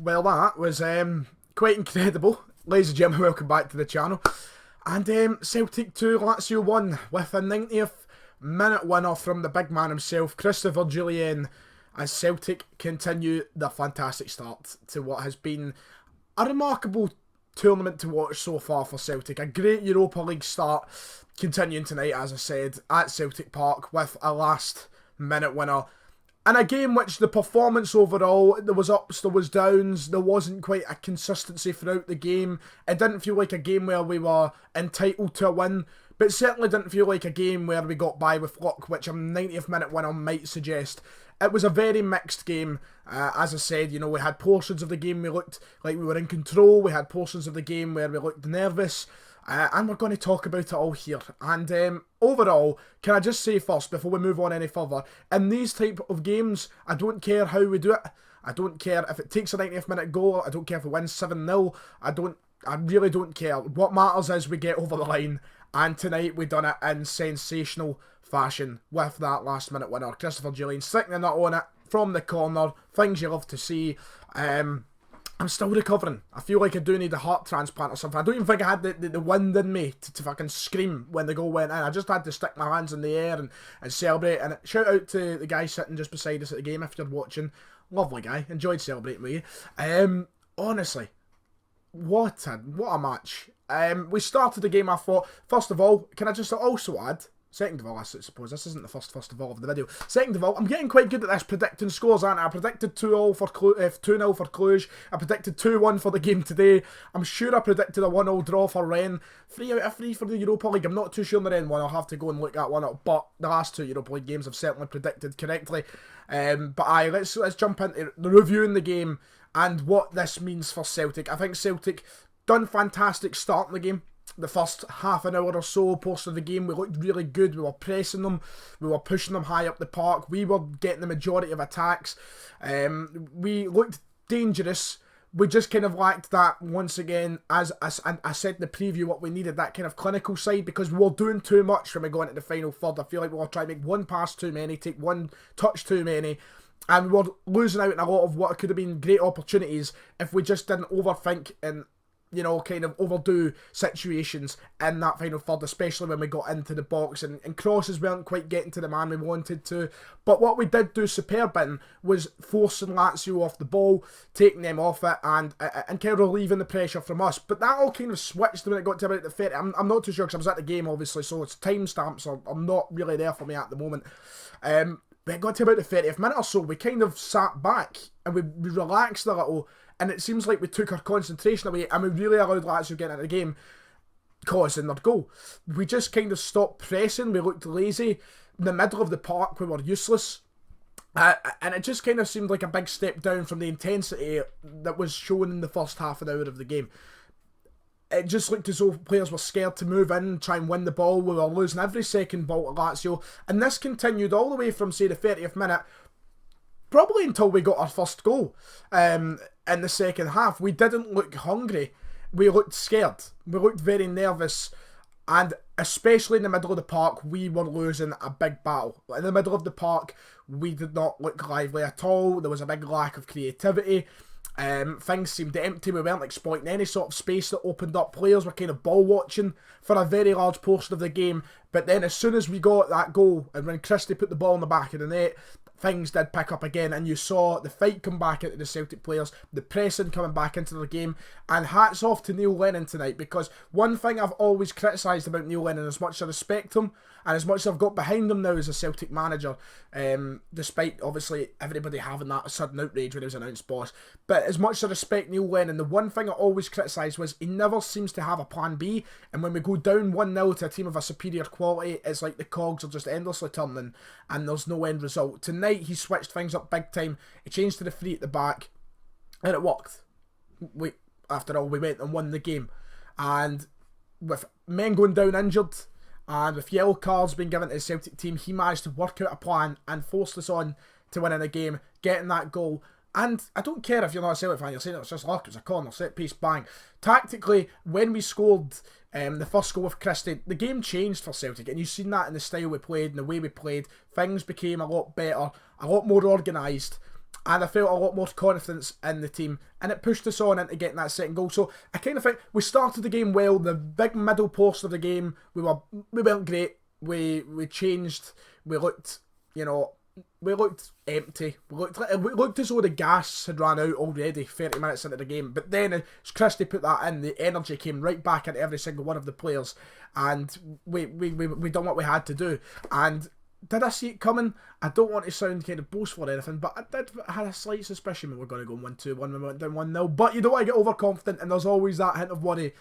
Well, that was quite incredible. Ladies and gentlemen, welcome back to the channel. And Celtic 2, Lazio 1, with a 90th minute winner from the big man himself, Christopher Jullien, as Celtic continue the fantastic start to what has been a remarkable tournament to watch so far for Celtic. A great Europa League start, continuing tonight, as I said, at Celtic Park with a last minute winner. And a game which the performance overall, there was ups, there was downs, there wasn't quite a consistency throughout the game. It didn't feel like a game where we were entitled to a win, but certainly didn't feel like a game where we got by with luck, which a 90th minute winner might suggest. It was a very mixed game. As I said, you know, we had portions of the game we looked like we were in control, we had portions of the game where we looked nervous. And we're going to talk about it all here. And overall, can I just say first, before we move on any further, in these type of games, I don't care how we do it. I don't care if it takes a 90th minute goal. I don't care if we win 7-0. I really don't care. What matters is we get over the line. And tonight we done it in sensational fashion with that last minute winner. Christopher Jullien sticking the nut on it from the corner. Things you love to see. I'm still recovering. I feel like I do need a heart transplant or something. I don't even think I had the wind in me to fucking scream when the goal went in. I just had to stick my hands in the air and celebrate. And shout out to the guy sitting just beside us at the game if you're watching. Lovely guy. Enjoyed celebrating with you. Honestly, what a match. We started the game, I thought, first of all, can I just also add, second of all, I suppose, this isn't the first of all of the video. Second of all, I'm getting quite good at this predicting scores, aren't I? I predicted 2-0 for 2-0 for Cluj. I predicted 2-1 for the game today. I'm sure I predicted a 1-0 draw for Rennes. 3 out of 3 for the Europa League. I'm not too sure on the Rennes one. I'll have to go and look that one up. But the last two Europa League games I've certainly predicted correctly. But aye, let's jump into the reviewing the game and what this means for Celtic. I think Celtic done fantastic starting the game. The first half an hour or so post of the game, we looked really good. We were pressing them, we were pushing them high up the park, we were getting the majority of attacks. We looked dangerous. We just kind of lacked that once again, as I said in the preview, what we needed, that kind of clinical side, because we were doing too much when we go into the final third. I feel like we were trying to make one pass too many, take one touch too many, and we were losing out on a lot of what could have been great opportunities if we just didn't overthink and, you know, kind of overdo situations in that final third, especially when we got into the box and crosses weren't quite getting to the man we wanted to. But what we did do superb in was forcing Lazio off the ball, taking them off it and kind of relieving the pressure from us. But that all kind of switched when it got to about the 30. I'm not too sure because I was at the game obviously, so it's timestamps are not really there for me at the moment. When it got to about the 30th minute or so, we kind of sat back and we relaxed a little. And it seems like we took our concentration away and we really allowed Lazio get into the game, causing their goal. We just kind of stopped pressing. We looked lazy. In the middle of the park, we were useless. And it just kind of seemed like a big step down from the intensity that was shown in the first half an hour of the game. It just looked as though players were scared to move in, try and win the ball. We were losing every second ball to Lazio. And this continued all the way from, say, the 30th minute, probably until we got our first goal. In the second half, we didn't look hungry. We looked scared. We looked very nervous. And especially in the middle of the park, we were losing a big battle. In the middle of the park, we did not look lively at all. There was a big lack of creativity. Things seemed empty. We weren't exploiting any sort of space that opened up. Players were kind of ball watching for a very large portion of the game. But then as soon as we got that goal, and when Christie put the ball in the back of the net, things did pick up again, and you saw the fight come back into the Celtic players, the pressing coming back into the game, and hats off to Neil Lennon tonight, because one thing I've always criticised about Neil Lennon, as much as I respect him, and as much as I've got behind him now as a Celtic manager, despite obviously everybody having that sudden outrage when he was announced boss, but as much as I respect Neil Lennon, the one thing I always criticised was he never seems to have a plan B, and when we go down 1-0 to a team of a superior quality, it's like the cogs are just endlessly turning, and there's no end result. Tonight, he switched things up big time. He changed to the 3 at the back, and it worked. After all, we went and won the game. And with men going down injured, and with yellow cards being given to the Celtic team, he managed to work out a plan and forced us on to winning the game, getting that goal. And I don't care if you're not a Celtic fan, you're saying it was just luck, it was a corner, set piece, bang. Tactically, when we scored the first goal with Christie, the game changed for Celtic, and you've seen that in the style we played and the way we played. Things became a lot better, a lot more organised, And I felt a lot more confidence in the team, and it pushed us on into getting that second goal. So I kind of think we started the game well. The big middle post of the game, we weren't great. We changed. We looked, we looked empty. It looked as though the gas had run out already 30 minutes into the game. But then as Christie put that in, the energy came right back into every single one of the players, and we done what we had to do. And did I see it coming? I don't want to sound kind of boastful or anything, but I had a slight suspicion we were going to go 1-2-1 when we went down 1-0. But you don't want to get overconfident, and there's always that hint of worry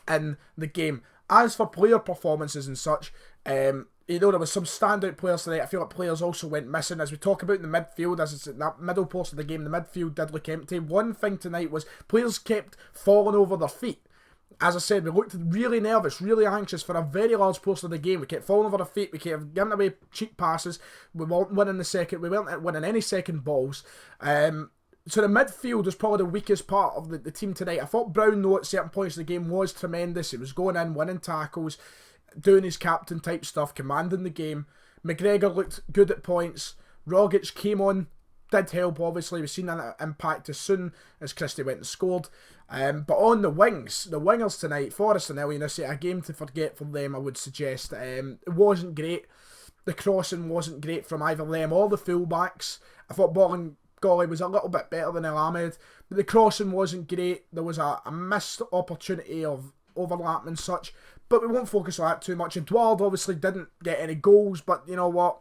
in the game. As for player performances and such, there was some standout players tonight. I feel like players also went missing. As we talk about in the midfield, as it's in that middle post of the game, the midfield did look empty. One thing tonight was players kept falling over their feet. As I said, we looked really nervous, really anxious for a very large portion of the game. We kept falling over our feet, we kept giving away cheap passes, we weren't winning any second balls. So the midfield was probably the weakest part of the team tonight. I thought Brown, though, at certain points of the game was tremendous. He was going in, winning tackles, doing his captain type stuff, commanding the game. McGregor looked good at points. Rogic came on, did help, obviously. We've seen that impact as soon as Christie went and scored. But on the wingers tonight, Forrest and Elyounoussi, a game to forget for them, I would suggest. It wasn't great. The crossing wasn't great from either them or the fullbacks. I thought Bolingoli was a little bit better than El Ahmed, but the crossing wasn't great. There was a missed opportunity of overlap and such, but we won't focus on that too much. Eduardo obviously didn't get any goals, but you know what?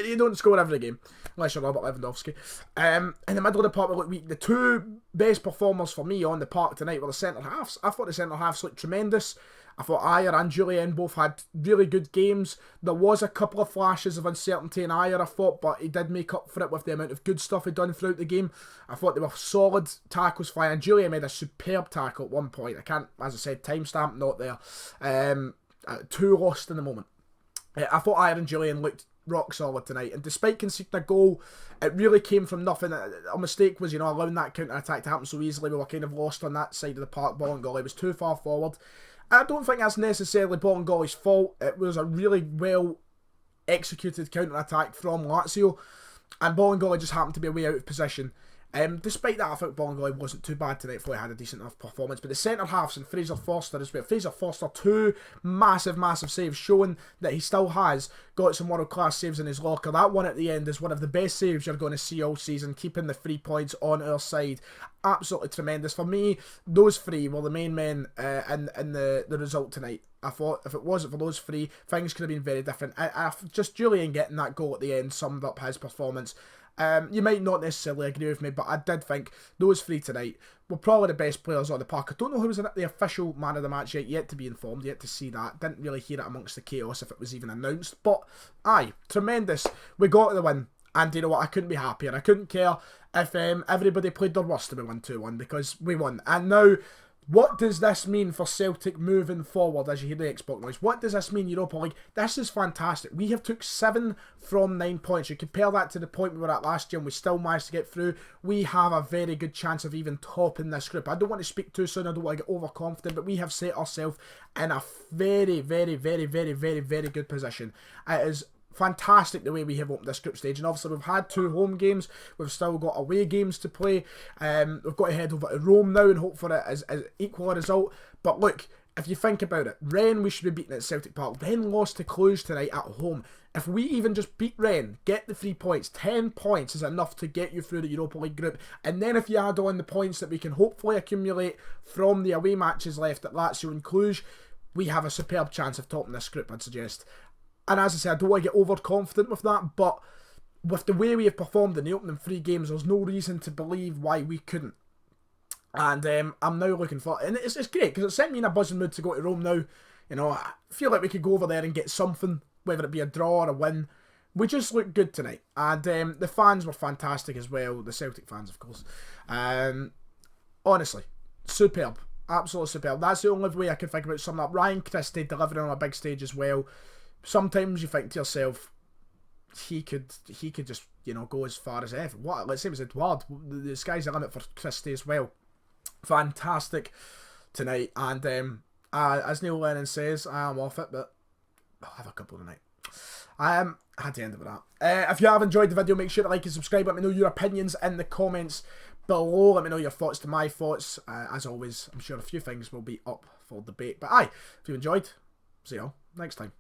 You don't score every game, unless you're Robert Lewandowski. In the middle of the park, we looked weak. The two best performers for me on the park tonight were the centre-halves. I thought the centre-halves looked tremendous. I thought Ayer and Julian both had really good games. There was a couple of flashes of uncertainty in Ayer, I thought, but he did make up for it with the amount of good stuff he'd done throughout the game. I thought they were solid tackles flying. Julian made a superb tackle at one point. I can't, as I said, timestamp not there. Two lost in the moment. I thought Ayer and Julian looked rock solid tonight, and despite conceding a goal, it really came from nothing. A mistake was, allowing that counter-attack to happen so easily. We were kind of lost on that side of the park. Bolingoli was too far forward. I don't think that's necessarily Bolingoli's fault. It was a really well executed counter-attack from Lazio, and Bolingoli just happened to be way out of position. Despite that, I think Bolingoli wasn't too bad tonight. I thought he had a decent enough performance. But the centre-halves and Fraser Forster as well. Fraser Forster, two massive saves, showing that he still has got some world-class saves in his locker. That one at the end is one of the best saves you're going to see all season, keeping the 3 points on our side. Absolutely tremendous. For me, those three were the main men in the result tonight. I thought if it wasn't for those three, things could have been very different. Just Julian getting that goal at the end summed up his performance. You might not necessarily agree with me, but I did think those three tonight were probably the best players on the park. I don't know who was the official man of the match yet to be informed, yet to see that. Didn't really hear it amongst the chaos if it was even announced. But aye, tremendous. We got the win, and you know what? I couldn't be happier. I couldn't care if everybody played their worst and we won 2-1, because we won. And now, what does this mean for Celtic moving forward as you hear the Xbox noise? What does this mean, Europa League? This is fantastic. We have took 7 from 9 points. You compare that to the point we were at last year and we still managed to get through. We have a very good chance of even topping this group. I don't want to speak too soon. I don't want to get overconfident, but we have set ourselves in a very, very, very, very, very, very good position. It is fantastic the way we have opened this group stage, and obviously we've had 2 home games, we've still got away games to play. We've got to head over to Rome now and hope for it as equal a result. But look, if you think about it, Rennes we should be beating at Celtic Park. Rennes lost to Cluj tonight at home. If we even just beat Rennes, get the 3 points, 10 points is enough to get you through the Europa League group. And then if you add on the points that we can hopefully accumulate from the away matches left at Lazio and Cluj, we have a superb chance of topping this group, I'd suggest. And as I said, I don't want to get overconfident with that, but with the way we have performed in the opening 3 games, there's no reason to believe why we couldn't. And I'm now looking for, and it's great because it sent me in a buzzing mood to go to Rome now. I feel like we could go over there and get something, whether it be a draw or a win. We just looked good tonight, and the fans were fantastic as well. The Celtic fans, of course. Honestly, superb. Absolutely superb. That's the only way I can think about summing up. Ryan Christie delivering on a big stage as well. Sometimes you think to yourself, he could just, go as far as ever. Let's say it was Edouard. The sky's the limit for Christie as well. Fantastic tonight. And as Neil Lennon says, I am off it, but I'll have a couple tonight. I had to end it with that. If you have enjoyed the video, make sure to like and subscribe. Let me know your opinions in the comments below. Let me know your thoughts to my thoughts. As always, I'm sure a few things will be up for debate. But aye, if you enjoyed, see you all next time.